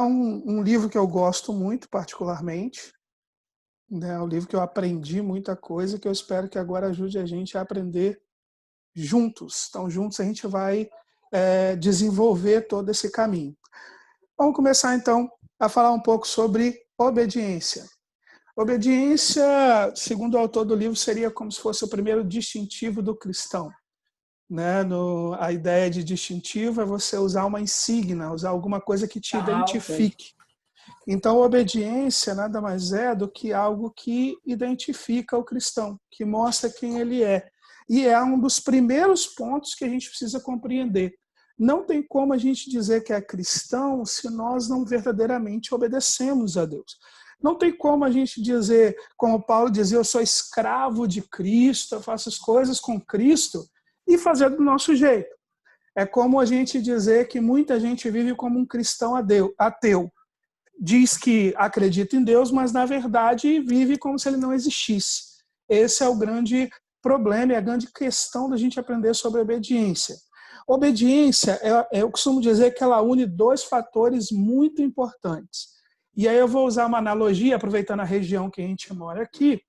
um livro que eu gosto muito, particularmente, né? É um livro que eu aprendi muita coisa, que eu espero que agora ajude a gente a aprender juntos. Então, juntos a gente vai desenvolver todo esse caminho. Vamos começar, então, a falar um pouco sobre obediência. Obediência, segundo o autor do livro, seria como se fosse o primeiro distintivo do cristão. Né? A ideia de distintivo é você usar uma insígnia, usar alguma coisa que te Ok. identifique. Então, obediência nada mais é do que algo que identifica o cristão, que mostra quem ele é. E é um dos primeiros pontos que a gente precisa compreender. Não tem como a gente dizer que é cristão se nós não verdadeiramente obedecemos a Deus. Não tem como a gente dizer, como Paulo dizia, eu sou escravo de Cristo, eu faço as coisas com Cristo, e fazer do nosso jeito. É como a gente dizer que muita gente vive como um cristão ateu. Diz que acredita em Deus, mas na verdade vive como se ele não existisse. Esse é o grande problema e a grande questão da gente aprender sobre obediência. Obediência, eu costumo dizer que ela une dois fatores muito importantes. E aí eu vou usar uma analogia, aproveitando a região que a gente mora aqui,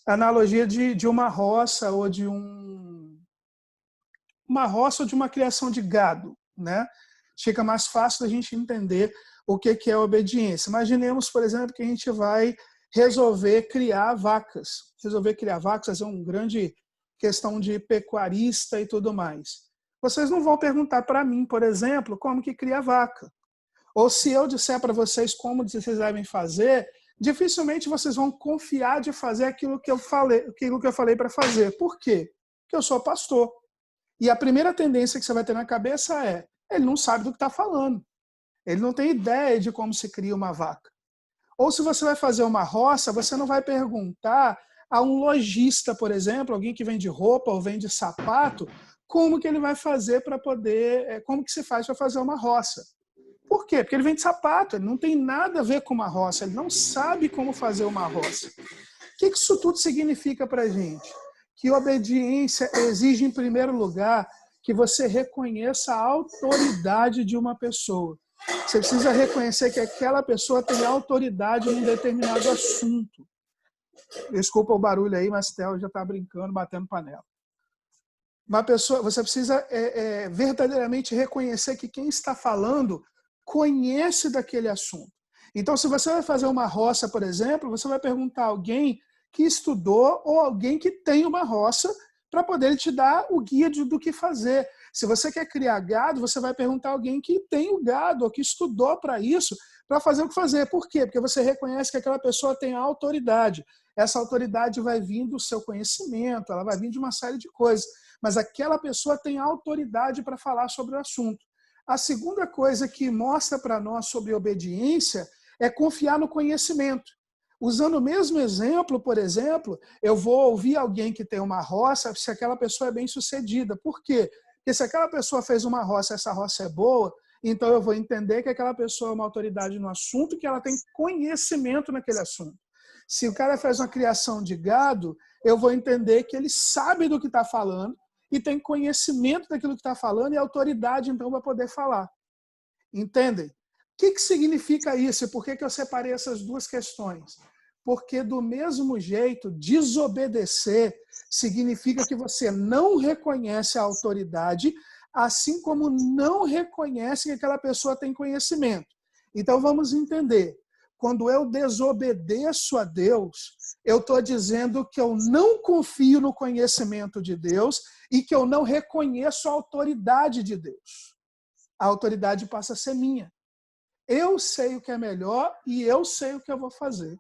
a analogia de uma roça ou de uma roça ou de uma criação de gado, né? Fica mais fácil da gente entender o que é obediência. Imaginemos, por exemplo, que a gente vai resolver criar vacas. Resolver criar vacas, fazer uma grande questão de pecuarista e tudo mais. Vocês não vão perguntar para mim, por exemplo, como que cria vaca. Ou se eu disser para vocês como vocês devem fazer, dificilmente vocês vão confiar de fazer aquilo que eu falei para fazer. Por quê? Porque eu sou pastor. E a primeira tendência que você vai ter na cabeça é, ele não sabe do que está falando. Ele não tem ideia de como se cria uma vaca. Ou se você vai fazer uma roça, você não vai perguntar a um lojista, por exemplo, alguém que vende roupa ou vende sapato, como que ele vai fazer para poder, como que se faz para fazer uma roça. Por quê? Porque ele vende sapato, ele não tem nada a ver com uma roça, ele não sabe como fazer uma roça. O que isso tudo significa para a gente? Que obediência exige, em primeiro lugar, que você reconheça a autoridade de uma pessoa. Você precisa reconhecer que aquela pessoa tem autoridade em um determinado assunto. Desculpa o barulho aí, mas Theo já está brincando, batendo panela. Uma pessoa, você precisa verdadeiramente reconhecer que quem está falando conhece daquele assunto. Então, se você vai fazer uma roça, por exemplo, você vai perguntar a alguém que estudou ou alguém que tem uma roça para poder te dar o guia do que fazer. Se você quer criar gado, você vai perguntar a alguém que tem o gado ou que estudou para isso, para fazer o que fazer. Por quê? Porque você reconhece que aquela pessoa tem a autoridade. Essa autoridade vai vir do seu conhecimento, ela vai vir de uma série de coisas. Mas aquela pessoa tem autoridade para falar sobre o assunto. A segunda coisa que mostra para nós sobre obediência é confiar no conhecimento. Usando o mesmo exemplo, por exemplo, eu vou ouvir alguém que tem uma roça, se aquela pessoa é bem-sucedida. Por quê? Porque se aquela pessoa fez uma roça, essa roça é boa, então eu vou entender que aquela pessoa é uma autoridade no assunto, que ela tem conhecimento naquele assunto. Se o cara faz uma criação de gado, eu vou entender que ele sabe do que está falando e tem conhecimento daquilo que está falando e autoridade, então, para poder falar. Entendem? O que significa isso e por que eu separei essas duas questões? Porque, do mesmo jeito, desobedecer significa que você não reconhece a autoridade, assim como não reconhece que aquela pessoa tem conhecimento. Então, vamos entender. Quando eu desobedeço a Deus, eu estou dizendo que eu não confio no conhecimento de Deus e que eu não reconheço a autoridade de Deus. A autoridade passa a ser minha. Eu sei o que é melhor e eu sei o que eu vou fazer.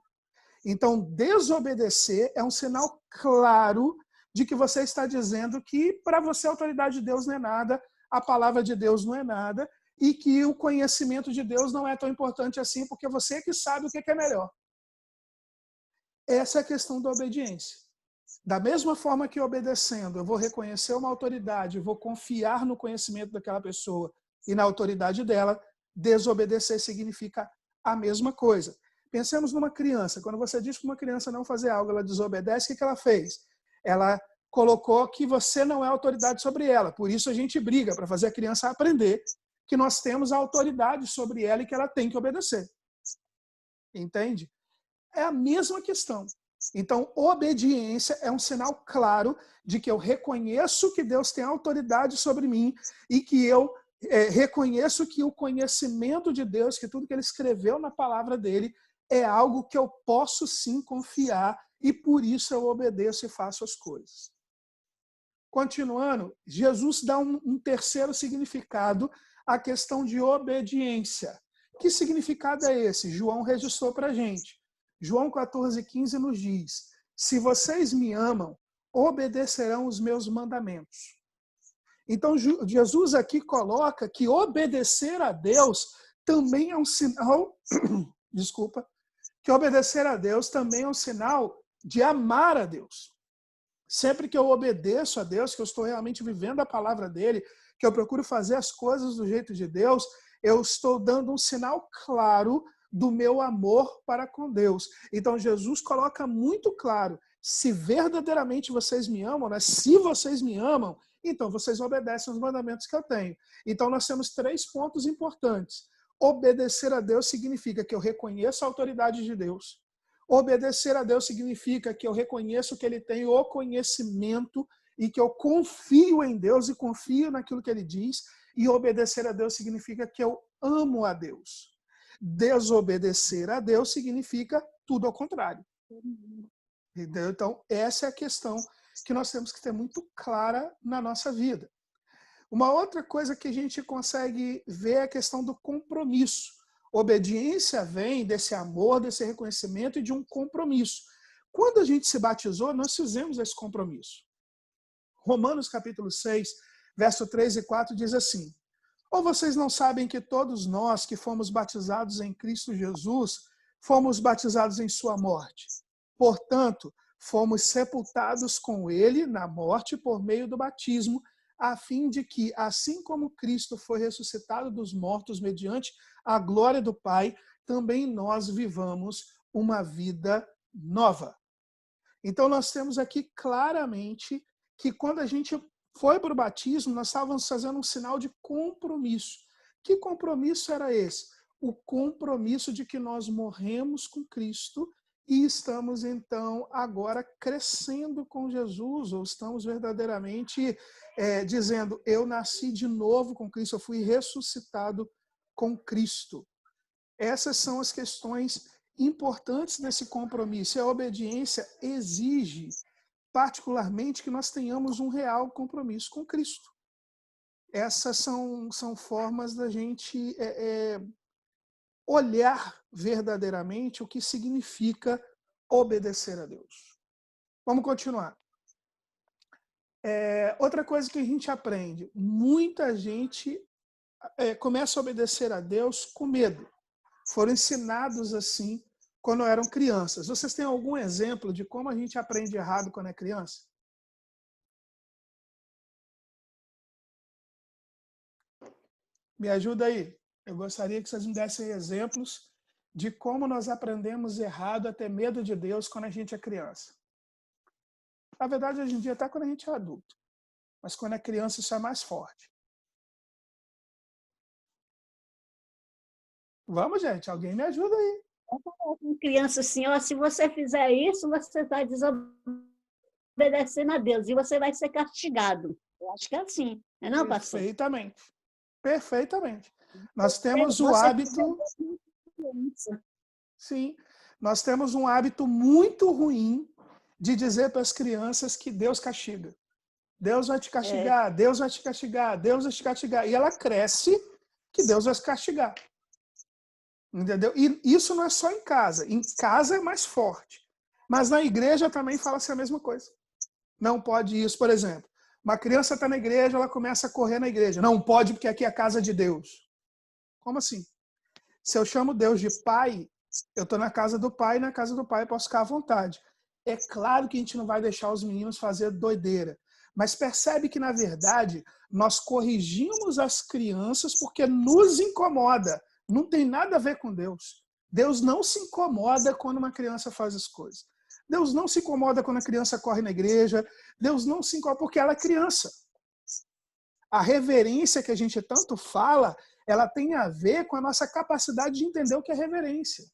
Então, desobedecer é um sinal claro de que você está dizendo que para você a autoridade de Deus não é nada, a palavra de Deus não é nada, e que o conhecimento de Deus não é tão importante assim, porque você é que sabe o que é melhor. Essa é a questão da obediência. Da mesma forma que obedecendo, eu vou reconhecer uma autoridade, vou confiar no conhecimento daquela pessoa e na autoridade dela, desobedecer significa a mesma coisa. Pensemos numa criança. Quando você diz que uma criança não fazer algo, ela desobedece, o que ela fez? Ela colocou que você não é autoridade sobre ela. Por isso a gente briga, para fazer a criança aprender que nós temos a autoridade sobre ela e que ela tem que obedecer. Entende? É a mesma questão. Então, obediência é um sinal claro de que eu reconheço que Deus tem autoridade sobre mim e que eu reconheço que o conhecimento de Deus, que tudo que ele escreveu na palavra dele, é algo que eu posso sim confiar e por isso eu obedeço e faço as coisas. Continuando, Jesus dá um terceiro significado à questão de obediência. Que significado é esse? João registrou para a gente. João 14,15 nos diz: se vocês me amam, obedecerão os meus mandamentos. Então, Jesus aqui coloca que obedecer a Deus também é um sinal, desculpa, que obedecer a Deus também é um sinal de amar a Deus. Sempre que eu obedeço a Deus, que eu estou realmente vivendo a palavra dele, que eu procuro fazer as coisas do jeito de Deus, eu estou dando um sinal claro do meu amor para com Deus. Então Jesus coloca muito claro, se verdadeiramente vocês me amam, né? Se vocês me amam, então vocês obedecem os mandamentos que eu tenho. Então nós temos 3 pontos importantes. Obedecer a Deus significa que eu reconheço a autoridade de Deus. Obedecer a Deus significa que eu reconheço que ele tem o conhecimento e que eu confio em Deus e confio naquilo que ele diz. E obedecer a Deus significa que eu amo a Deus. Desobedecer a Deus significa tudo ao contrário. Entendeu? Então, essa é a questão que nós temos que ter muito clara na nossa vida. Uma outra coisa que a gente consegue ver é a questão do compromisso. Obediência vem desse amor, desse reconhecimento e de um compromisso. Quando a gente se batizou, nós fizemos esse compromisso. Romanos capítulo 6, verso 3 e 4 diz assim: ou vocês não sabem que todos nós que fomos batizados em Cristo Jesus, fomos batizados em sua morte? Portanto, fomos sepultados com ele na morte por meio do batismo, a fim de que, assim como Cristo foi ressuscitado dos mortos mediante a glória do Pai, também nós vivamos uma vida nova. Então nós temos aqui claramente que quando a gente foi para o batismo, nós estávamos fazendo um sinal de compromisso. Que compromisso era esse? O compromisso de que nós morremos com Cristo e estamos, então, agora crescendo com Jesus, ou estamos verdadeiramente dizendo, eu nasci de novo com Cristo, eu fui ressuscitado com Cristo. Essas são as questões importantes desse compromisso. E a obediência exige, particularmente, que nós tenhamos um real compromisso com Cristo. Essas são formas da gente olhar verdadeiramente o que significa obedecer a Deus. Vamos continuar. Outra coisa que a gente aprende, muita gente começa a obedecer a Deus com medo. Foram ensinados assim quando eram crianças. Vocês têm algum exemplo de como a gente aprende errado quando é criança? Me ajuda aí. Eu gostaria que vocês me dessem exemplos de como nós aprendemos errado a ter medo de Deus quando a gente é criança. Na verdade, hoje em dia, até quando a gente é adulto. Mas quando é criança, isso é mais forte. Vamos, gente. Alguém me ajuda aí. Criança assim, ó, se você fizer isso, você está desobedecendo a Deus e você vai ser castigado. Eu acho que é assim, não é não, pastor? Perfeitamente. Perfeitamente. Nós temos o hábito... Sim. Nós temos um hábito muito ruim de dizer para as crianças que Deus castiga. Deus vai te castigar, Deus vai te castigar, Deus vai te castigar. E ela cresce que Deus vai te castigar. Entendeu? E isso não é só em casa. Em casa é mais forte. Mas na igreja também fala-se a mesma coisa. Não pode isso, por exemplo. Uma criança está na igreja, ela começa a correr na igreja. Não pode porque aqui é a casa de Deus. Como assim? Se eu chamo Deus de pai, eu estou na casa do pai, e na casa do pai eu posso ficar à vontade. É claro que a gente não vai deixar os meninos fazer doideira. Mas percebe que, na verdade, nós corrigimos as crianças porque nos incomoda. Não tem nada a ver com Deus. Deus não se incomoda quando uma criança faz as coisas. Deus não se incomoda quando a criança corre na igreja. Deus não se incomoda porque ela é criança. A reverência que a gente tanto fala ela tem a ver com a nossa capacidade de entender o que é reverência.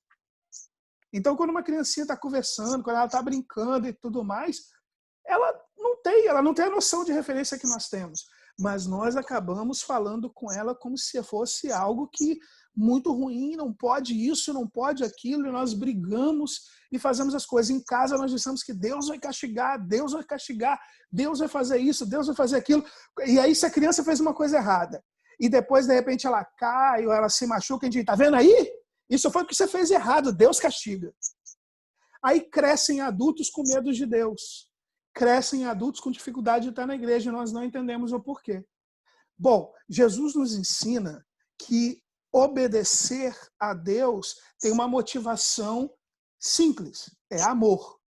Então, quando uma criancinha está conversando, quando ela está brincando e tudo mais, ela não tem a noção de referência que nós temos. Mas nós acabamos falando com ela como se fosse algo que muito ruim, não pode isso, não pode aquilo, e nós brigamos e fazemos as coisas. Em casa nós dissemos que Deus vai castigar, Deus vai castigar, Deus vai fazer isso, Deus vai fazer aquilo. E aí se a criança fez uma coisa errada, e depois de repente ela cai ou ela se machuca, a gente tá vendo aí? Isso foi o que você fez errado, Deus castiga. Aí crescem adultos com medo de Deus. Crescem adultos com dificuldade de estar na igreja e nós não entendemos o porquê. Bom, Jesus nos ensina que obedecer a Deus tem uma motivação simples, é amor.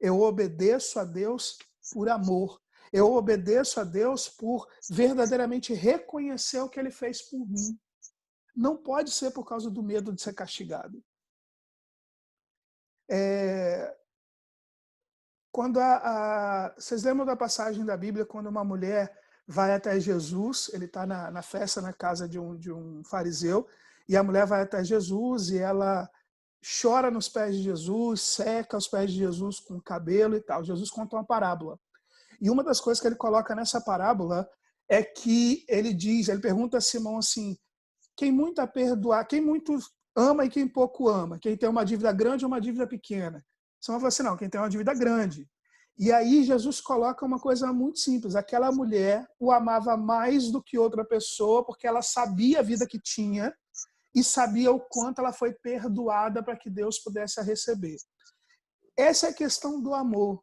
Eu obedeço a Deus por amor. Eu obedeço a Deus por verdadeiramente reconhecer o que Ele fez por mim. Não pode ser por causa do medo de ser castigado. Quando vocês lembram da passagem da Bíblia quando uma mulher vai até Jesus, ele está na festa na casa de um fariseu, e a mulher vai até Jesus e ela chora nos pés de Jesus, seca os pés de Jesus com o cabelo e tal. Jesus conta uma parábola. E uma das coisas que ele coloca nessa parábola é que ele pergunta a Simão assim, quem muito a perdoar, quem muito ama e quem pouco ama, quem tem uma dívida grande ou uma dívida pequena. Simão fala assim, não, quem tem uma dívida grande. E aí Jesus coloca uma coisa muito simples, aquela mulher o amava mais do que outra pessoa, porque ela sabia a vida que tinha e sabia o quanto ela foi perdoada para que Deus pudesse a receber. Essa é a questão do amor.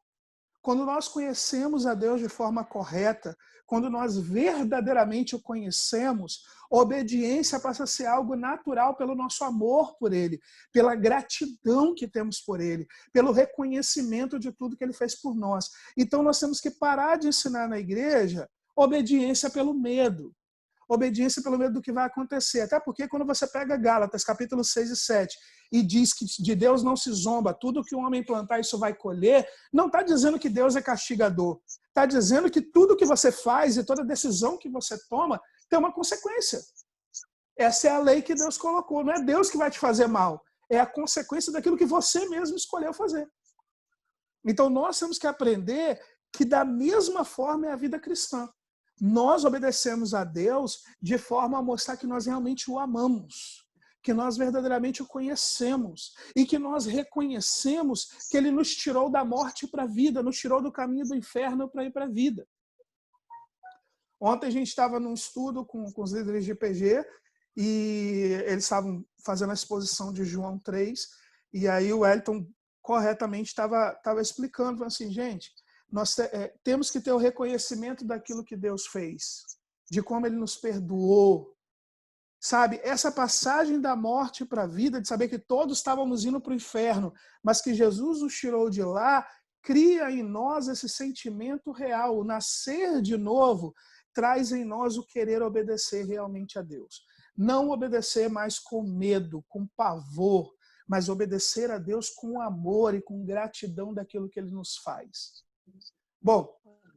Quando nós conhecemos a Deus de forma correta, quando nós verdadeiramente o conhecemos, a obediência passa a ser algo natural pelo nosso amor por Ele, pela gratidão que temos por Ele, pelo reconhecimento de tudo que Ele fez por nós. Então nós temos que parar de ensinar na igreja obediência pelo medo. Obediência pelo medo do que vai acontecer. Até porque quando você pega Gálatas, capítulo 6 e 7, e diz que de Deus não se zomba, tudo que o homem plantar, isso vai colher, não está dizendo que Deus é castigador. Está dizendo que tudo que você faz e toda decisão que você toma tem uma consequência. Essa é a lei que Deus colocou. Não é Deus que vai te fazer mal. É a consequência daquilo que você mesmo escolheu fazer. Então nós temos que aprender que da mesma forma é a vida cristã. Nós obedecemos a Deus de forma a mostrar que nós realmente o amamos, que nós verdadeiramente o conhecemos e que nós reconhecemos que Ele nos tirou da morte para a vida, nos tirou do caminho do inferno para ir para a vida. Ontem a gente estava num estudo com os líderes de IPG e eles estavam fazendo a exposição de João 3 e aí o Wellington corretamente estava explicando, falando assim, gente, nós temos que ter o reconhecimento daquilo que Deus fez, de como Ele nos perdoou. Sabe, essa passagem da morte para a vida, de saber que todos estávamos indo para o inferno, mas que Jesus nos tirou de lá, cria em nós esse sentimento real. O nascer de novo traz em nós o querer obedecer realmente a Deus. Não obedecer mais com medo, com pavor, mas obedecer a Deus com amor e com gratidão daquilo que Ele nos faz. Bom,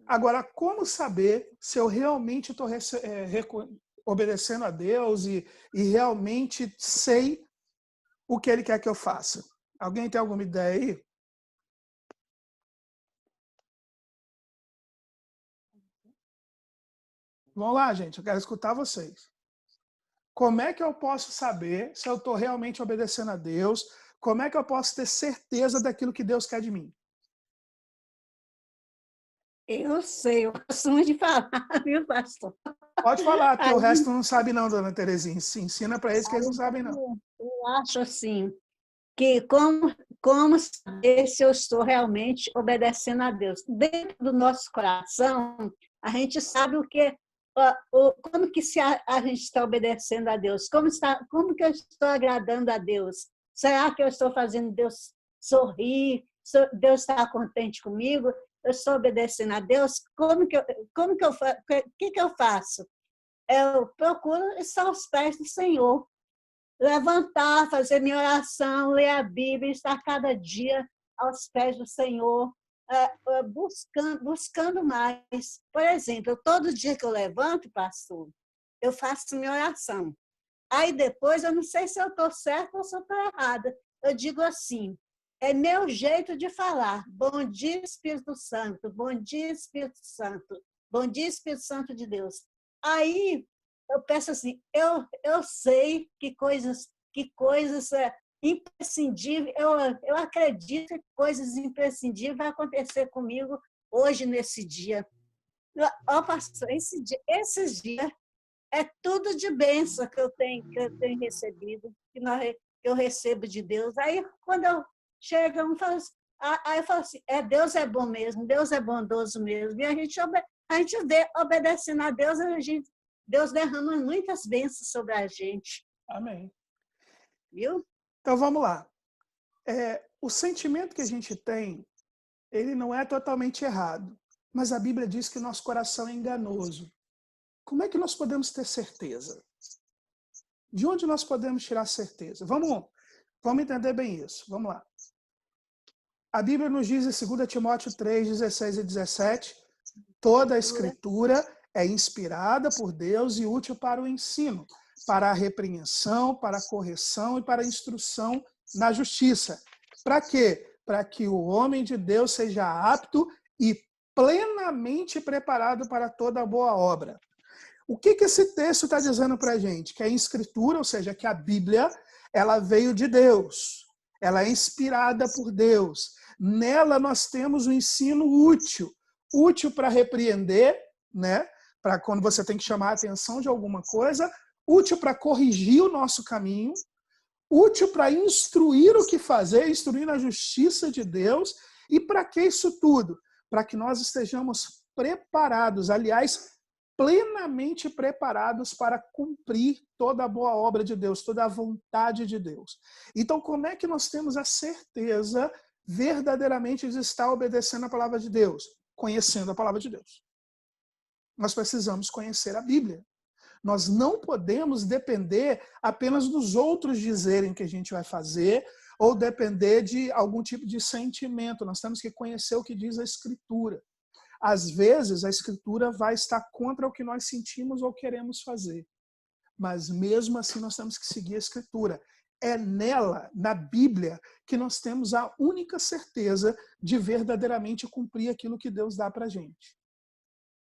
agora, como saber se eu realmente estou obedecendo a Deus e realmente sei o que Ele quer que eu faça? Alguém tem alguma ideia aí? Vamos lá, gente, eu quero escutar vocês. Como é que eu posso saber se eu estou realmente obedecendo a Deus? Como é que eu posso ter certeza daquilo que Deus quer de mim? Eu sei, eu costumo de falar, viu, pastor? Pode falar, porque Aí, o resto não sabe não, dona Terezinha. Se ensina para eles que eles não sabem não. eu acho assim, que como saber se eu estou realmente obedecendo a Deus? Dentro do nosso coração, a gente sabe o que, como que a gente está obedecendo a Deus, como que eu estou agradando a Deus? Será que eu estou fazendo Deus sorrir? Deus está contente comigo? Eu estou obedecendo a Deus? O que eu faço? Eu procuro estar aos pés do Senhor. Levantar, fazer minha oração, ler a Bíblia, estar cada dia aos pés do Senhor, buscando mais. Por exemplo, todo dia que eu levanto, pastor, eu faço minha oração. Aí depois, eu não sei se eu estou certa ou se eu estou errada. Eu digo assim, é meu jeito de falar. Bom dia, Espírito Santo. Bom dia, Espírito Santo. Bom dia, Espírito Santo de Deus. Aí eu peço assim, eu sei que coisas imprescindíveis, eu acredito que coisas imprescindíveis vão acontecer comigo hoje, nesse dia. Ó, pastor, esses dias é tudo de bênção que eu tenho recebido, que eu recebo de Deus. Aí, quando eu chego, eu falo assim, aí eu falo assim, Deus é bom mesmo, Deus é bondoso mesmo. E a gente vê, obedecendo a Deus, Deus derrama muitas bênçãos sobre a gente, Amém. viu? Então vamos lá. O sentimento que a gente tem, ele não é totalmente errado, mas a Bíblia diz que o nosso coração é enganoso. Como é que nós podemos ter certeza? De onde nós podemos tirar certeza? Vamos entender bem isso. Vamos lá. A Bíblia nos diz em 2 Timóteo 3, 16 e 17, toda a Escritura é inspirada por Deus e útil para o ensino, para a repreensão, para a correção e para a instrução na justiça. Para quê? Para que o homem de Deus seja apto e plenamente preparado para toda boa obra. O que esse texto está dizendo para a gente? Que a Escritura, ou seja, que a Bíblia, ela veio de Deus. Ela é inspirada por Deus. Nela nós temos um ensino útil. Útil para repreender, né? Para quando você tem que chamar a atenção de alguma coisa. Útil para corrigir o nosso caminho. Útil para instruir o que fazer, instruir na justiça de Deus. E para que isso tudo? Para que nós estejamos preparados. Aliás, plenamente preparados para cumprir toda a boa obra de Deus, toda a vontade de Deus. Então, como é que nós temos a certeza verdadeiramente de estar obedecendo a palavra de Deus? Conhecendo a palavra de Deus. Nós precisamos conhecer a Bíblia. Nós não podemos depender apenas dos outros dizerem que a gente vai fazer ou depender de algum tipo de sentimento. Nós temos que conhecer o que diz a Escritura. Às vezes, a Escritura vai estar contra o que nós sentimos ou queremos fazer. Mas, mesmo assim, nós temos que seguir a Escritura. É nela, na Bíblia, que nós temos a única certeza de verdadeiramente cumprir aquilo que Deus dá para a gente.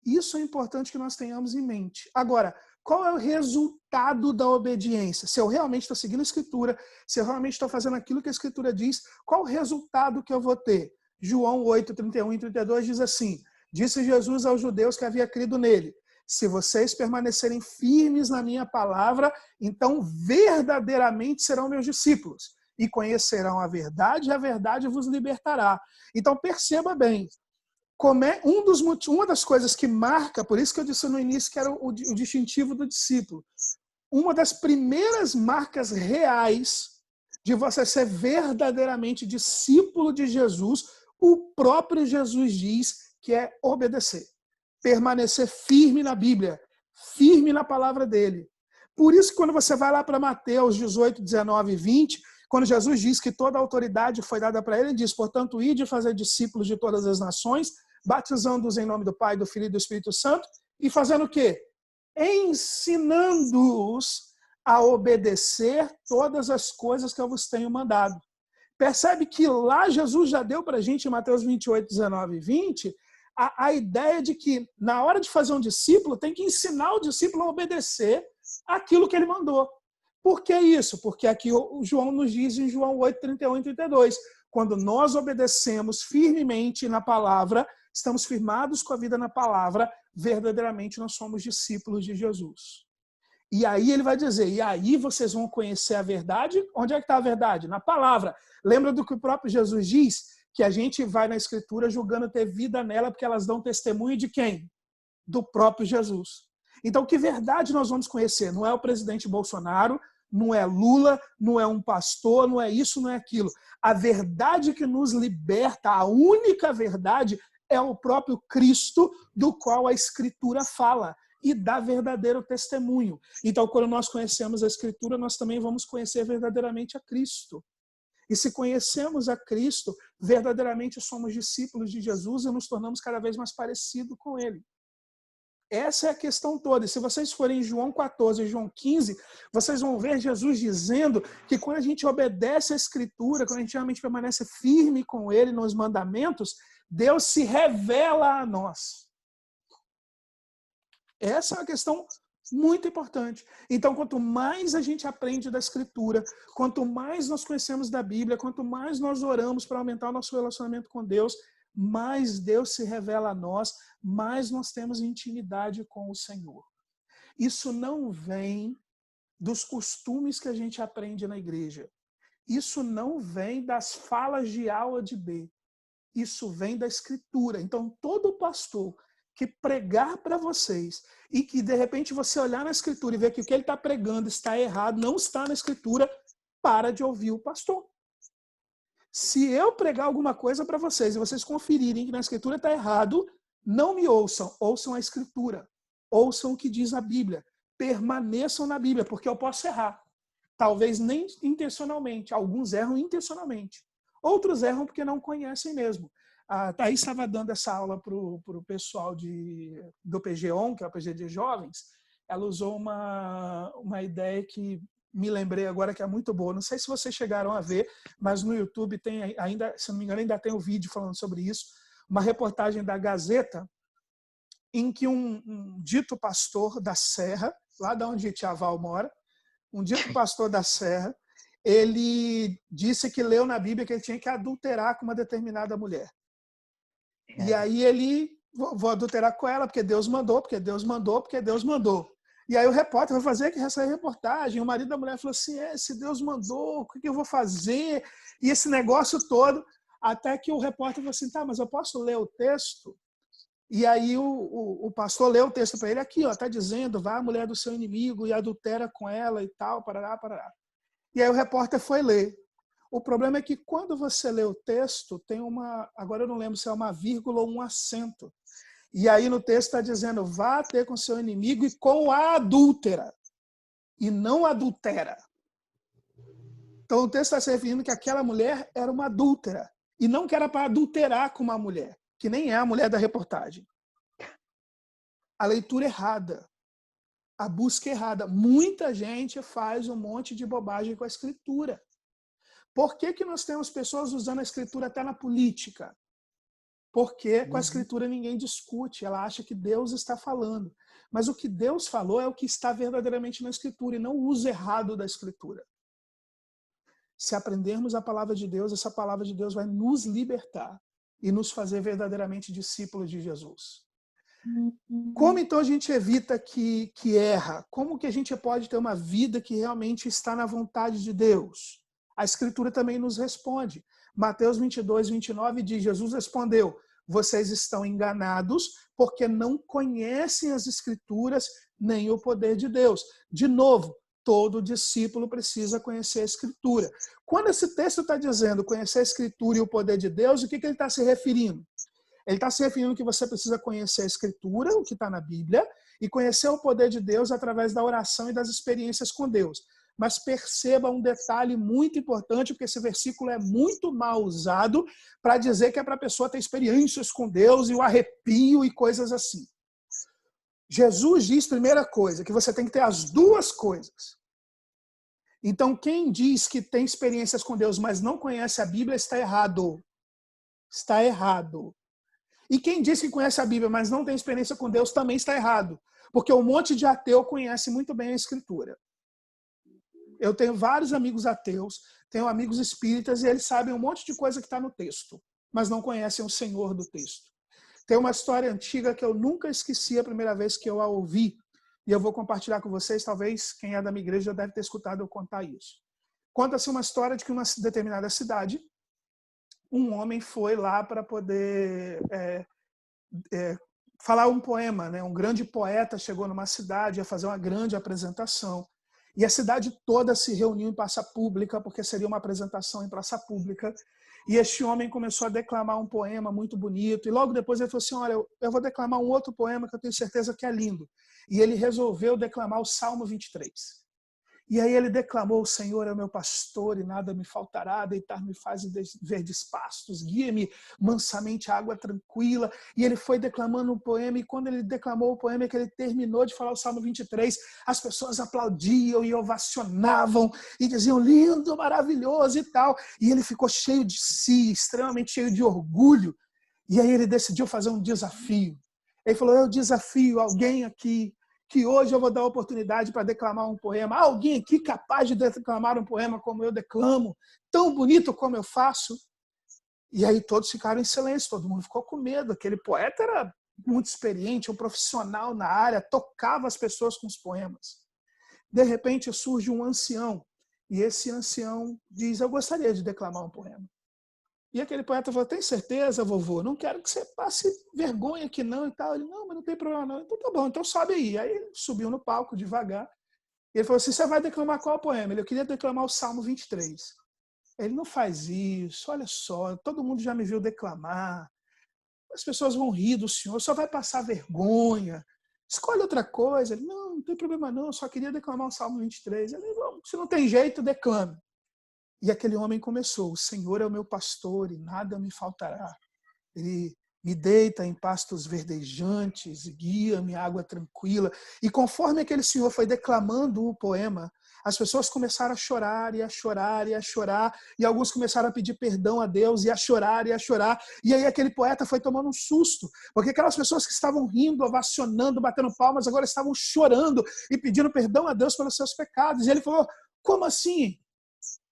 Isso é importante que nós tenhamos em mente. Agora, qual é o resultado da obediência? Se eu realmente estou seguindo a Escritura, se eu realmente estou fazendo aquilo que a Escritura diz, qual o resultado que eu vou ter? João 8, 31 e 32 diz assim, disse Jesus aos judeus que havia crido nele, se vocês permanecerem firmes na minha palavra, então verdadeiramente serão meus discípulos e conhecerão a verdade e a verdade vos libertará. Então perceba bem, uma das coisas que marca, por isso que eu disse no início que era o distintivo do discípulo, uma das primeiras marcas reais de você ser verdadeiramente discípulo de Jesus, o próprio Jesus diz que é obedecer. Permanecer firme na Bíblia, firme na palavra dele. Por isso que quando você vai lá para Mateus 18, 19 e 20, quando Jesus diz que toda a autoridade foi dada para ele diz, portanto, ide fazer discípulos de todas as nações, batizando-os em nome do Pai, do Filho e do Espírito Santo, e fazendo o quê? Ensinando-os a obedecer todas as coisas que eu vos tenho mandado. Percebe que lá Jesus já deu para a gente, em Mateus 28, 19 e 20, a ideia de que, na hora de fazer um discípulo, tem que ensinar o discípulo a obedecer aquilo que ele mandou. Por que isso? Porque aqui o João nos diz em João 8, 31 e 32, quando nós obedecemos firmemente na palavra, estamos firmados com a vida na palavra, verdadeiramente nós somos discípulos de Jesus. E aí ele vai dizer, e aí vocês vão conhecer a verdade. Onde é que está a verdade? Na palavra. Lembra do que o próprio Jesus diz? Que a gente vai na Escritura julgando ter vida nela, porque elas dão testemunho de quem? Do próprio Jesus. Então, que verdade nós vamos conhecer? Não é o presidente Bolsonaro, não é Lula, não é um pastor, não é isso, não é aquilo. A verdade que nos liberta, a única verdade, é o próprio Cristo, do qual a Escritura fala e dá verdadeiro testemunho. Então, quando nós conhecemos a Escritura, nós também vamos conhecer verdadeiramente a Cristo. E se conhecemos a Cristo, verdadeiramente somos discípulos de Jesus e nos tornamos cada vez mais parecidos com Ele. Essa é a questão toda. E se vocês forem em João 14 e João 15, vocês vão ver Jesus dizendo que quando a gente obedece à Escritura, quando a gente realmente permanece firme com Ele nos mandamentos, Deus se revela a nós. Essa é uma questão muito importante. Então, quanto mais a gente aprende da Escritura, quanto mais nós conhecemos da Bíblia, quanto mais nós oramos para aumentar o nosso relacionamento com Deus, mais Deus se revela a nós, mais nós temos intimidade com o Senhor. Isso não vem dos costumes que a gente aprende na igreja. Isso não vem das falas de A ou de B. Isso vem da Escritura. Então, todo pastor que pregar para vocês e que, de repente, você olhar na Escritura e ver que o que ele está pregando está errado, não está na Escritura, para de ouvir o pastor. Se eu pregar alguma coisa para vocês e vocês conferirem que na Escritura está errado, não me ouçam, ouçam a Escritura. Ouçam o que diz a Bíblia. Permaneçam na Bíblia, porque eu posso errar. Talvez nem intencionalmente. Alguns erram intencionalmente. Outros erram porque não conhecem mesmo. A Thaís estava dando essa aula para o pessoal do PGON, que é o PG de Jovens. Ela usou uma ideia que me lembrei agora que é muito boa. Não sei se vocês chegaram a ver, mas no YouTube tem ainda, se não me engano, ainda tem um vídeo falando sobre isso. Uma reportagem da Gazeta, em que um dito pastor da Serra, lá de onde Tiaval mora, um dito pastor da Serra, ele disse que leu na Bíblia que ele tinha que adulterar com uma determinada mulher. E aí ele, vou adulterar com ela porque Deus mandou, porque Deus mandou, porque Deus mandou. E aí o repórter vai fazer essa reportagem, o marido da mulher falou assim, se Deus mandou, o que eu vou fazer? E esse negócio todo, até que o repórter falou assim, tá, mas eu posso ler o texto? E aí o pastor leu o texto para ele, aqui, ó, tá dizendo, vá a mulher do seu inimigo e adultera com ela e tal, parará, parará. E aí o repórter foi ler. O problema é que quando você lê o texto, tem agora eu não lembro se é uma vírgula ou um acento. E aí no texto está dizendo, vá ter com seu inimigo e com a adúltera. E não adultera. Então o texto está se referindo que aquela mulher era uma adúltera. E não que era para adulterar com uma mulher, que nem é a mulher da reportagem. A leitura errada. A busca errada. Muita gente faz um monte de bobagem com a Escritura. Por que nós temos pessoas usando a Escritura até na política? Porque com a Escritura ninguém discute, ela acha que Deus está falando. Mas o que Deus falou é o que está verdadeiramente na Escritura, e não o uso errado da Escritura. Se aprendermos a palavra de Deus, essa palavra de Deus vai nos libertar e nos fazer verdadeiramente discípulos de Jesus. Como então a gente evita que erra? Como que a gente pode ter uma vida que realmente está na vontade de Deus? A Escritura também nos responde. Mateus 22, 29 diz, Jesus respondeu, vocês estão enganados porque não conhecem as Escrituras nem o poder de Deus. De novo, todo discípulo precisa conhecer a Escritura. Quando esse texto está dizendo conhecer a Escritura e o poder de Deus, o que ele está se referindo? Ele está se referindo que você precisa conhecer a Escritura, o que está na Bíblia, e conhecer o poder de Deus através da oração e das experiências com Deus. Mas perceba um detalhe muito importante, porque esse versículo é muito mal usado para dizer que é para a pessoa ter experiências com Deus e o arrepio e coisas assim. Jesus diz, primeira coisa, que você tem que ter as duas coisas. Então, quem diz que tem experiências com Deus, mas não conhece a Bíblia, está errado. Está errado. E quem diz que conhece a Bíblia, mas não tem experiência com Deus, também está errado. Porque um monte de ateu conhece muito bem a Escritura. Eu tenho vários amigos ateus, tenho amigos espíritas, e eles sabem um monte de coisa que está no texto, mas não conhecem o Senhor do texto. Tem uma história antiga que eu nunca esqueci a primeira vez que eu a ouvi, e eu vou compartilhar com vocês, talvez quem é da minha igreja já deve ter escutado eu contar isso. Conta-se uma história de que em uma determinada cidade, um homem foi lá para poder falar um poema, né? Um grande poeta chegou numa cidade, ia fazer uma grande apresentação, e a cidade toda se reuniu em praça pública, porque seria uma apresentação em praça pública. E este homem começou a declamar um poema muito bonito. E logo depois ele falou assim, olha, eu vou declamar um outro poema que eu tenho certeza que é lindo. E ele resolveu declamar o Salmo 23. E aí ele declamou: o Senhor é o meu pastor e nada me faltará, deitar-me faz em verdes pastos, guia-me mansamente à água tranquila. E ele foi declamando um poema, e quando ele declamou o poema, que ele terminou de falar o Salmo 23, as pessoas aplaudiam e ovacionavam e diziam: lindo, maravilhoso e tal. E ele ficou cheio de si, extremamente cheio de orgulho. E aí ele decidiu fazer um desafio. Ele falou: eu desafio alguém aqui que hoje eu vou dar a oportunidade para declamar um poema. Há alguém aqui capaz de declamar um poema como eu declamo, tão bonito como eu faço? E aí todos ficaram em silêncio, todo mundo ficou com medo. Aquele poeta era muito experiente, um profissional na área, tocava as pessoas com os poemas. De repente surge um ancião, e esse ancião diz: eu gostaria de declamar um poema. E aquele poeta falou: tem certeza, vovô? Não quero que você passe vergonha aqui não e tal. Ele: não, mas não tem problema não. Então tá bom, então sobe aí. Aí ele subiu no palco devagar. E ele falou assim: você vai declamar qual poema? Eu queria declamar o Salmo 23. Ele: não faz isso, olha só, todo mundo já me viu declamar. As pessoas vão rir do senhor, só vai passar vergonha. Escolhe outra coisa. Ele: não, não tem problema não, eu só queria declamar o Salmo 23. Ele: se não tem jeito, declame. E aquele homem começou: o Senhor é o meu pastor e nada me faltará. Ele me deita em pastos verdejantes, guia-me à água tranquila. E conforme aquele senhor foi declamando o poema, as pessoas começaram a chorar e a chorar e a chorar, e alguns começaram a pedir perdão a Deus e a chorar e a chorar. E aí aquele poeta foi tomando um susto, porque aquelas pessoas que estavam rindo, ovacionando, batendo palmas, agora estavam chorando e pedindo perdão a Deus pelos seus pecados. E ele falou: como assim?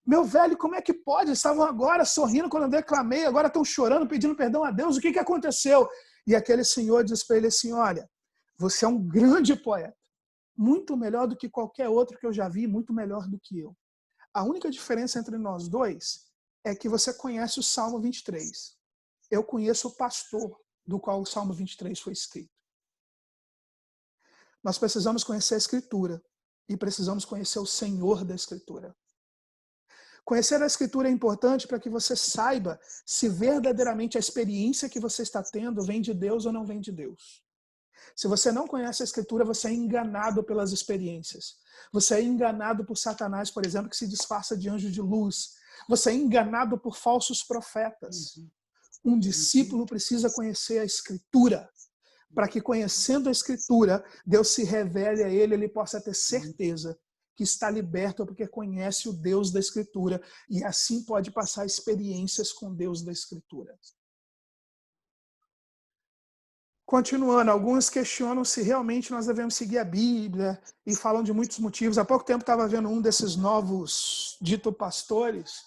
Meu velho, como é que pode? Estavam agora sorrindo quando eu declamei, agora estão chorando, pedindo perdão a Deus. O que aconteceu? E aquele senhor disse para ele assim: olha, você é um grande poeta, muito melhor do que qualquer outro que eu já vi, muito melhor do que eu. A única diferença entre nós dois é que você conhece o Salmo 23. Eu conheço o pastor do qual o Salmo 23 foi escrito. Nós precisamos conhecer a Escritura e precisamos conhecer o Senhor da Escritura. Conhecer a Escritura é importante para que você saiba se verdadeiramente a experiência que você está tendo vem de Deus ou não vem de Deus. Se você não conhece a Escritura, você é enganado pelas experiências. Você é enganado por Satanás, por exemplo, que se disfarça de anjo de luz. Você é enganado por falsos profetas. Um discípulo precisa conhecer a Escritura, para que, conhecendo a Escritura, Deus se revele a ele possa ter certeza que está liberto porque conhece o Deus da Escritura e assim pode passar experiências com Deus da Escritura. Continuando, alguns questionam se realmente nós devemos seguir a Bíblia e falam de muitos motivos. Há pouco tempo estava vendo um desses novos dito pastores,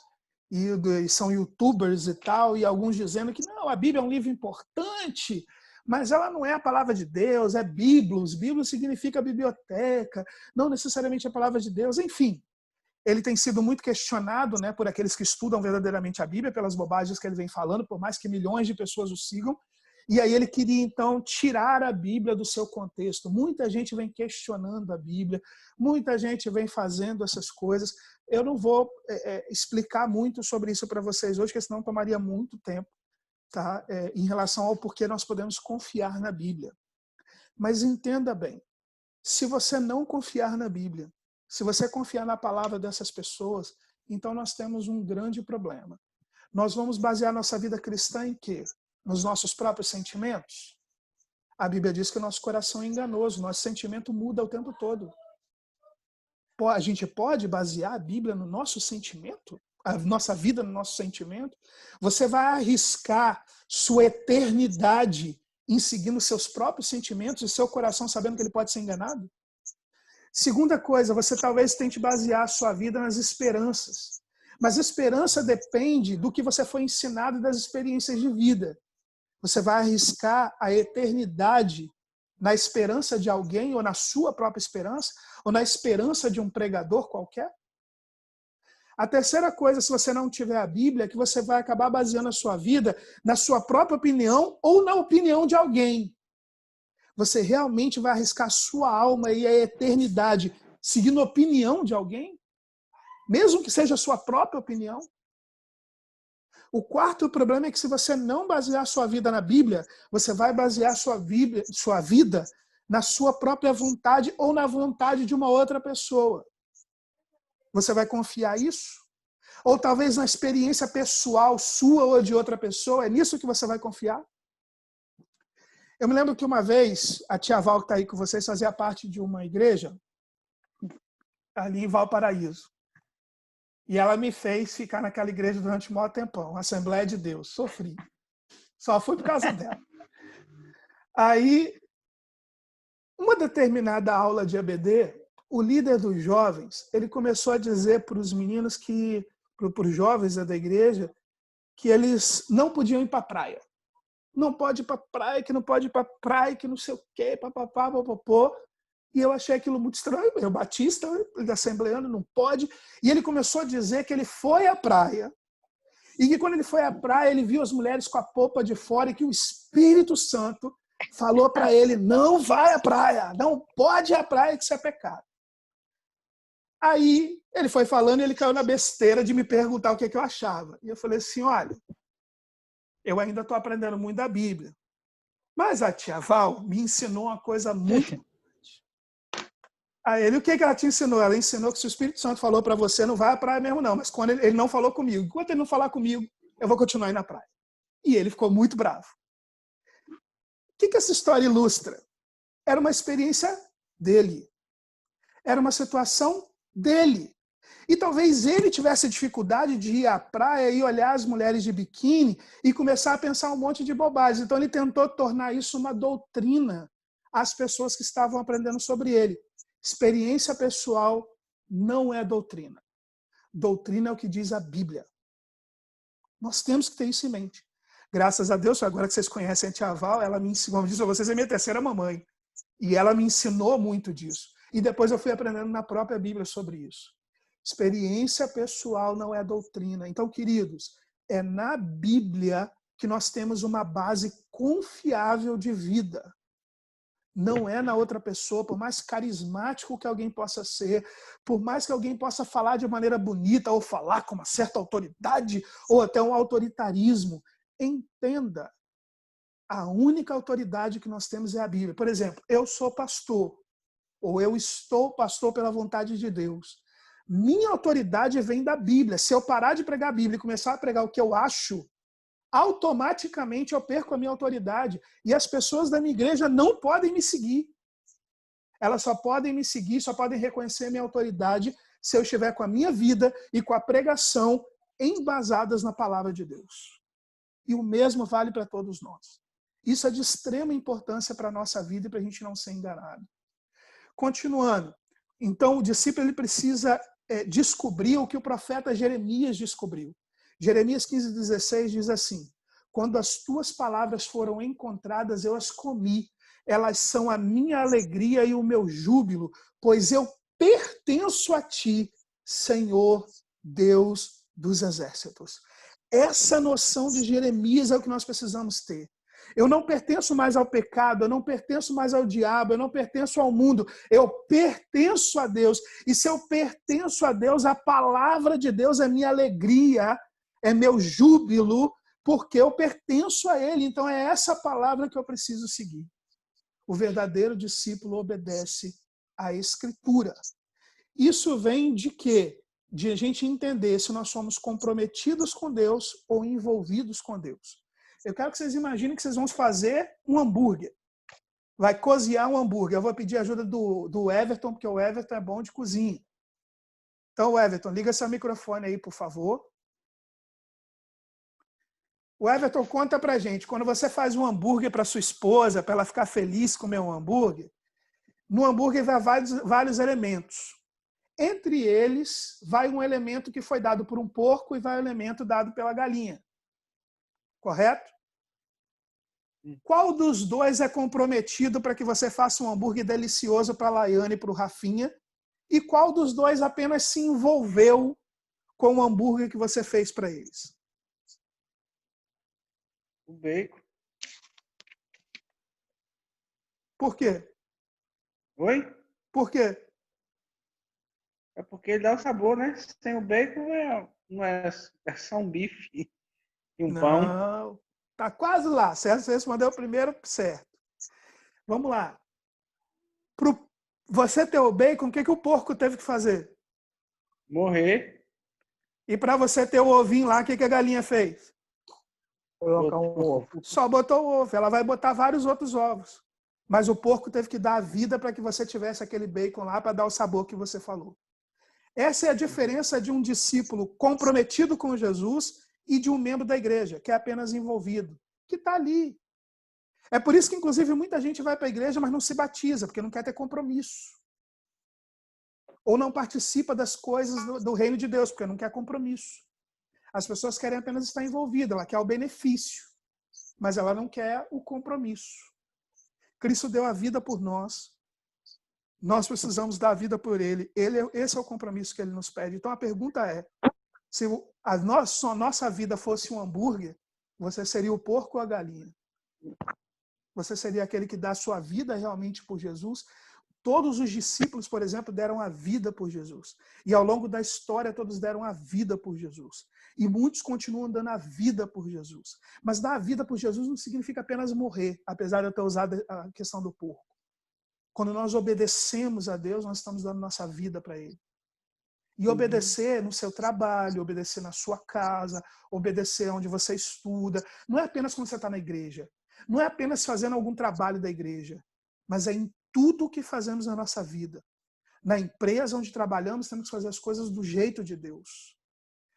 e são youtubers e tal, e alguns dizendo que não, a Bíblia é um livro importante, mas ela não é a palavra de Deus, é Biblos. Biblos significa biblioteca, não necessariamente a palavra de Deus. Enfim, ele tem sido muito questionado, né, por aqueles que estudam verdadeiramente a Bíblia, pelas bobagens que ele vem falando, por mais que milhões de pessoas o sigam. E aí ele queria, então, tirar a Bíblia do seu contexto. Muita gente vem questionando a Bíblia, muita gente vem fazendo essas coisas. Eu não vou explicar muito sobre isso para vocês hoje, porque senão tomaria muito tempo. Tá? Em relação ao porquê nós podemos confiar na Bíblia. Mas entenda bem, se você não confiar na Bíblia, se você confiar na palavra dessas pessoas, então nós temos um grande problema. Nós vamos basear nossa vida cristã em quê? Nos nossos próprios sentimentos? A Bíblia diz que o nosso coração é enganoso, nosso sentimento muda o tempo todo. A gente pode basear a Bíblia no nosso sentimento? A nossa vida no nosso sentimento? Você vai arriscar sua eternidade em seguindo seus próprios sentimentos e seu coração sabendo que ele pode ser enganado? Segunda coisa, você talvez tente basear a sua vida nas esperanças. Mas esperança depende do que você foi ensinado e das experiências de vida. Você vai arriscar a eternidade na esperança de alguém, ou na sua própria esperança, ou na esperança de um pregador qualquer? A terceira coisa, se você não tiver a Bíblia, é que você vai acabar baseando a sua vida na sua própria opinião ou na opinião de alguém. Você realmente vai arriscar a sua alma e a eternidade seguindo a opinião de alguém? Mesmo que seja a sua própria opinião? O quarto problema é que se você não basear a sua vida na Bíblia, você vai basear sua vida na sua própria vontade ou na vontade de uma outra pessoa. Você vai confiar isso? Ou talvez na experiência pessoal sua ou de outra pessoa, é nisso que você vai confiar? Eu me lembro que uma vez, a tia Val, que está aí com vocês, fazia parte de uma igreja ali em Valparaíso. E ela me fez ficar naquela igreja durante um maior tempão, Assembleia de Deus. Sofri. Só fui por causa dela. Aí, uma determinada aula de EBD, o líder dos jovens, ele começou a dizer para os meninos para os jovens da igreja, que eles não podiam ir para a praia. Não pode ir para a praia, que não pode ir para a praia, que não sei o quê, papapá, papapô. E eu achei aquilo muito estranho. Eu, batista, assembleano, não pode. E ele começou a dizer que ele foi à praia. E que quando ele foi à praia, ele viu as mulheres com a polpa de fora e que o Espírito Santo falou para ele, não vai à praia, não pode ir à praia, que isso é pecado. Aí ele foi falando e ele caiu na besteira de me perguntar o que eu achava. E eu falei assim, olha, eu ainda estou aprendendo muito da Bíblia. Mas a tia Val me ensinou uma coisa muito importante. Aí ele, o que ela te ensinou? Ela ensinou que se o Espírito Santo falou para você, não vai à praia mesmo não. Mas quando ele não falou comigo, enquanto ele não falar comigo, eu vou continuar indo na praia. E ele ficou muito bravo. O que essa história ilustra? Era uma experiência dele. Era uma situação dele. E talvez ele tivesse dificuldade de ir à praia e olhar as mulheres de biquíni e começar a pensar um monte de bobagens. Então ele tentou tornar isso uma doutrina às pessoas que estavam aprendendo sobre ele. Experiência pessoal não é doutrina. Doutrina é o que diz a Bíblia. Nós temos que ter isso em mente. Graças a Deus, agora que vocês conhecem a tia Val, ela me ensinou, como disse, vocês é minha terceira mamãe. E ela me ensinou muito disso. E depois eu fui aprendendo na própria Bíblia sobre isso. Experiência pessoal não é doutrina. Então, queridos, é na Bíblia que nós temos uma base confiável de vida. Não é na outra pessoa, por mais carismático que alguém possa ser, por mais que alguém possa falar de maneira bonita, ou falar com uma certa autoridade, ou até um autoritarismo. Entenda, a única autoridade que nós temos é a Bíblia. Por exemplo, eu sou pastor, ou eu estou pastor pela vontade de Deus. Minha autoridade vem da Bíblia. Se eu parar de pregar a Bíblia e começar a pregar o que eu acho, automaticamente eu perco a minha autoridade. E as pessoas da minha igreja não podem me seguir. Elas só podem me seguir, só podem reconhecer a minha autoridade se eu estiver com a minha vida e com a pregação embasadas na palavra de Deus. E o mesmo vale para todos nós. Isso é de extrema importância para a nossa vida e para a gente não ser enganado. Continuando. Então, o discípulo ele precisa descobrir o que o profeta Jeremias descobriu. Jeremias 15:16 diz assim, quando as tuas palavras foram encontradas, eu as comi. Elas são a minha alegria e o meu júbilo, pois eu pertenço a ti, Senhor, Deus dos exércitos. Essa noção de Jeremias é o que nós precisamos ter. Eu não pertenço mais ao pecado, eu não pertenço mais ao diabo, eu não pertenço ao mundo, eu pertenço a Deus. E se eu pertenço a Deus, a palavra de Deus é minha alegria, é meu júbilo, porque eu pertenço a Ele. Então é essa palavra que eu preciso seguir. O verdadeiro discípulo obedece à Escritura. Isso vem de quê? De a gente entender se nós somos comprometidos com Deus ou envolvidos com Deus. Eu quero que vocês imaginem que vocês vão fazer um hambúrguer. Vai cozinhar um hambúrguer. Eu vou pedir ajuda do Everton, porque o Everton é bom de cozinha. Então, Everton, liga seu microfone aí, por favor. O Everton, conta pra gente, quando você faz um hambúrguer para sua esposa, para ela ficar feliz comer um hambúrguer, no hambúrguer vai vários elementos. Entre eles, vai um elemento que foi dado por um porco e vai um elemento dado pela galinha. Correto? Qual dos dois é comprometido para que você faça um hambúrguer delicioso para a Laiane e para o Rafinha? E qual dos dois apenas se envolveu com o hambúrguer que você fez para eles? O bacon. Por quê? Oi? Por quê? É porque ele dá o sabor, né? Sem o bacon não é só um bife e um pão. Não, tá quase lá, certo? Você respondeu o primeiro certo. Vamos lá. Para você ter o bacon, o que o porco teve que fazer? Morrer. E para você ter o ovinho lá, o que a galinha fez? Colocar um ovo. Só botou o ovo. Ela vai botar vários outros ovos. Mas o porco teve que dar a vida para que você tivesse aquele bacon lá para dar o sabor que você falou. Essa é a diferença de um discípulo comprometido com Jesus e de um membro da igreja, que é apenas envolvido, que está ali. É por isso que, inclusive, muita gente vai para a igreja, mas não se batiza, porque não quer ter compromisso. Ou não participa das coisas do reino de Deus, porque não quer compromisso. As pessoas querem apenas estar envolvidas, ela quer o benefício, mas ela não quer o compromisso. Cristo deu a vida por nós. Nós precisamos dar a vida por Ele. Esse é o compromisso que Ele nos pede. Então a pergunta é, se a nossa vida fosse um hambúrguer, você seria o porco ou a galinha? Você seria aquele que dá a sua vida realmente por Jesus? Todos os discípulos, por exemplo, deram a vida por Jesus. E ao longo da história, todos deram a vida por Jesus. E muitos continuam dando a vida por Jesus. Mas dar a vida por Jesus não significa apenas morrer, apesar de eu ter usado a questão do porco. Quando nós obedecemos a Deus, nós estamos dando nossa vida para Ele. E obedecer no seu trabalho, obedecer na sua casa, obedecer onde você estuda, não é apenas quando você está na igreja. Não é apenas fazendo algum trabalho da igreja, mas é em tudo o que fazemos na nossa vida. Na empresa onde trabalhamos, temos que fazer as coisas do jeito de Deus.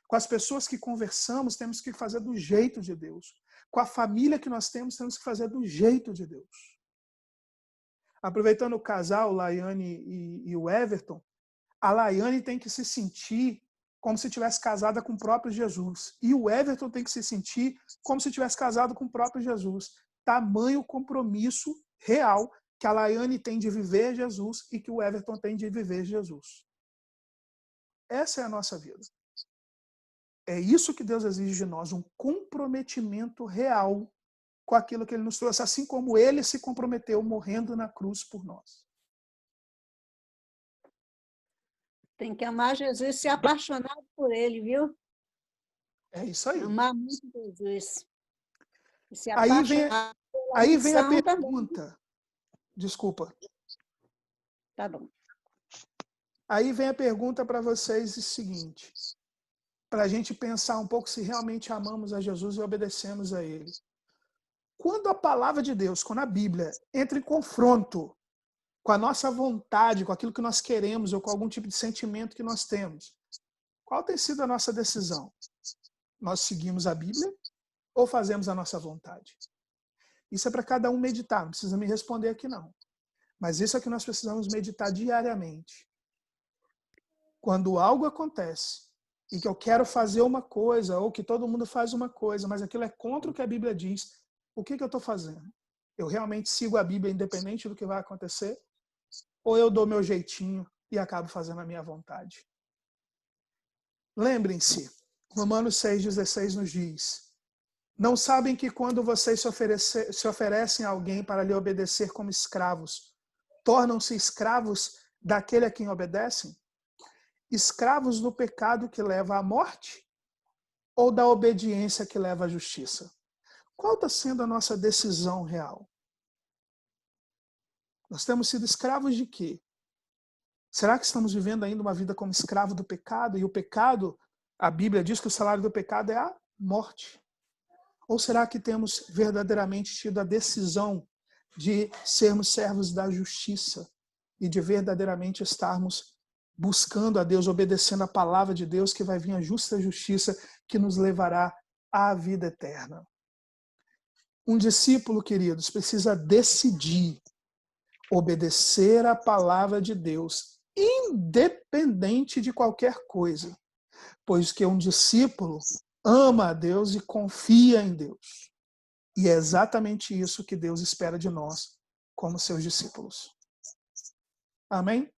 Com as pessoas que conversamos, temos que fazer do jeito de Deus. Com a família que nós temos que fazer do jeito de Deus. Aproveitando o casal, Laiane e o Everton, a Laiane tem que se sentir como se tivesse casada com o próprio Jesus. E o Everton tem que se sentir como se tivesse casado com o próprio Jesus. Tamanho compromisso real que a Laiane tem de viver Jesus e que o Everton tem de viver Jesus. Essa é a nossa vida. É isso que Deus exige de nós, um comprometimento real com aquilo que Ele nos trouxe, assim como Ele se comprometeu morrendo na cruz por nós. Tem que amar Jesus e ser apaixonado por Ele, viu? É isso aí. Amar muito Jesus. E se Aí vem a pergunta. Também. Desculpa. Tá bom. Aí vem a pergunta para vocês o seguinte, para a gente pensar um pouco se realmente amamos a Jesus e obedecemos a Ele. Quando a palavra de Deus, quando a Bíblia entra em confronto com a nossa vontade, com aquilo que nós queremos ou com algum tipo de sentimento que nós temos, qual tem sido a nossa decisão? Nós seguimos a Bíblia ou fazemos a nossa vontade? Isso é para cada um meditar, não precisa me responder aqui não. Mas isso é que nós precisamos meditar diariamente. Quando algo acontece e que eu quero fazer uma coisa, ou que todo mundo faz uma coisa, mas aquilo é contra o que a Bíblia diz, o que eu estou fazendo? Eu realmente sigo a Bíblia independente do que vai acontecer? Ou eu dou meu jeitinho e acabo fazendo a minha vontade? Lembrem-se, Romanos 6,16 nos diz, não sabem que quando vocês se oferecem a alguém para lhe obedecer como escravos, tornam-se escravos daquele a quem obedecem? Escravos do pecado que leva à morte ou da obediência que leva à justiça? Qual está sendo a nossa decisão real? Nós temos sido escravos de quê? Será que estamos vivendo ainda uma vida como escravo do pecado? E o pecado, a Bíblia diz que o salário do pecado é a morte. Ou será que temos verdadeiramente tido a decisão de sermos servos da justiça e de verdadeiramente estarmos buscando a Deus, obedecendo a palavra de Deus, que vai vir a justa justiça que nos levará à vida eterna? Um discípulo, queridos, precisa decidir obedecer a palavra de Deus, independente de qualquer coisa, pois que um discípulo ama a Deus e confia em Deus. E é exatamente isso que Deus espera de nós, como seus discípulos. Amém?